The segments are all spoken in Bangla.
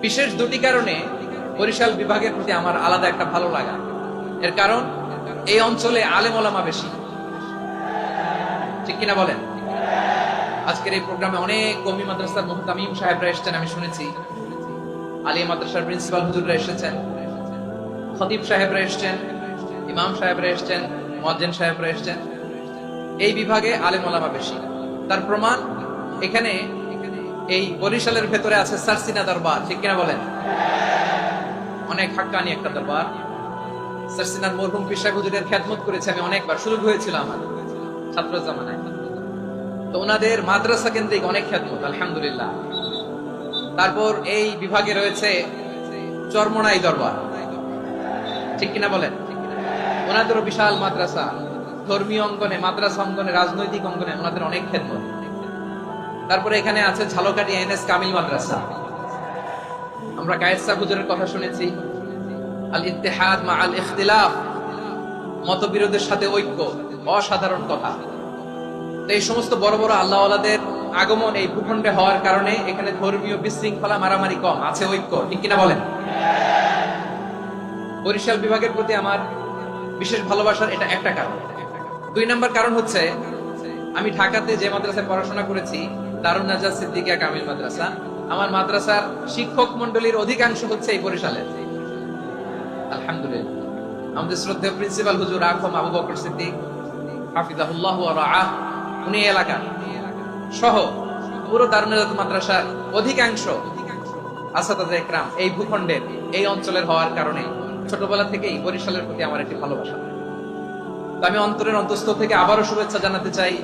বিশেষ দুটি কারণে বরিশাল বিভাগের প্রতি আমার আলাদা একটা ভালো লাগা। এর কারণ এই অঞ্চলে আলেম ওলামা বেশি, ঠিক কিনা বলেন? আজকের এই প্রোগ্রামে অনেক কওমি মাদ্রাসার মুহতামিম সাহেবরা এসেছেন, আমি শুনেছি। আলিয়া মাদ্রাসার প্রিন্সিপাল হুজুররা এসেছেন, খতিব সাহেবরা এসেছেন, ইমাম সাহেবরা এসেছেন, মুয়াজ্জিন সাহেবরা এসেছেন। এই বিভাগে আলেম ওলামা বেশি। তার প্রমাণ এখানে এই বরিশালের ভেতরে আছে সারসিনা দরবার, ঠিক কিনা বলেন? অনেক হাক্কানি একটা দরবার। সারসিনার মরহুম পীর সাহেব হুজুরের খেদমত করেছে আমি অনেকবার, সুযোগ হয়েছিল আমার ছাত্র জামানায়। তো ওনাদের মাদ্রাসা কেন্দ্রিক অনেক খেদমত, আলহামদুলিল্লাহ। তারপর এই বিভাগে রয়েছে চরমোনাই দরবার, ঠিক কিনা বলেন? ওনাদেরও বিশাল মাদ্রাসা, ধর্মীয় অঙ্গনে, মাদ্রাসা অঙ্গনে, রাজনৈতিক অঙ্গনে ওনাদের অনেক খেদমত। তারপরে এখানে আছে ঝালকাঠি এনএস কামিল মাদ্রাসা। আমরা কায়েদ সাহেব হুজুরের কথা শুনেছি, আল ইত্তেহাদ মা আল ইখতিলাফ, মতবিরোধের সাথে ঐক্য, অসাধারণ কথা। এই সমস্ত বড় বড় আল্লাহওয়ালাদের আগমন এই ভূখণ্ডে হওয়ার কারণে এখানে ধর্মীয় বিশৃঙ্খলা, মারামারি কম, আছে ঐক্য, ঠিক কিনা বলেন? বরিশাল বিভাগের প্রতি আমার বিশেষ ভালোবাসার এটা একটা কারণ। 2 নম্বর কারণ হচ্ছে আমি ঢাকাতে যে মাদ্রাসায় পড়াশোনা করেছি, দারুন নাজাত সিদ্দিকিয়া কামিল মাদ্রাসা, আমার মাদ্রাসার শিক্ষক মন্ডলীর অধিকাংশ হচ্ছে এই বরিশালের, আলহামদুলিল্লাহ। আমাদের শ্রদ্ধেয় প্রিন্সিপাল হুজুর আখম আবু বকর সিদ্দিক হাফিজাহুল্লাহ ওয়া রাআহ, উনি এলাকা সহ পুরো দারুন নাজাত মাদ্রাসার অধিকাংশ আসাতাজে ইকরাম এই ভূখণ্ডের, এই অঞ্চলের হওয়ার কারণে ছোটবেলা থেকেই বরিশালের প্রতি আমার একটি ভালোবাসা। তো আমি অন্তরের অন্তঃস্থল থেকে আবারও শুভেচ্ছা জানাতে চাই।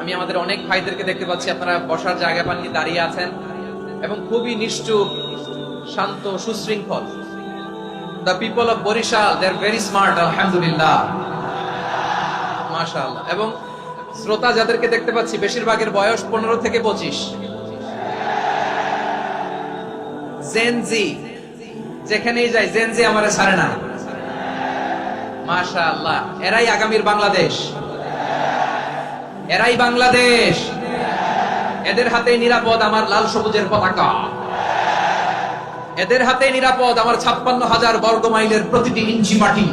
আমি আমাদের অনেক ভাইদেরকে দেখতে পাচ্ছি, আপনারা বসার জায়গা পাননি, দাঁড়িয়ে আছেন এবং খুবই নিশ্চুপ, শান্ত, সুশৃঙ্খল। The people of Borishal, they are very smart, alhamdulillah, মাশাআল্লাহ। এবং শ্রোতা যাদেরকে দেখতে পাচ্ছি বেশিরভাগের বয়স 15 থেকে 25। জেনজি, যেখানেই যাই জেনজি আমারে ছাড়ে না, মাশাআল্লাহ। এরাই আগামীর বাংলাদেশ, এরাই বাংলাদেশ। এদের হাতে নিরাপদ আমার লাল সবুজের পতাকা, এদের হাতে নিরাপদ আমার 56,000 বর্গ মাইলের প্রতিটি ইঞ্চি মাটি।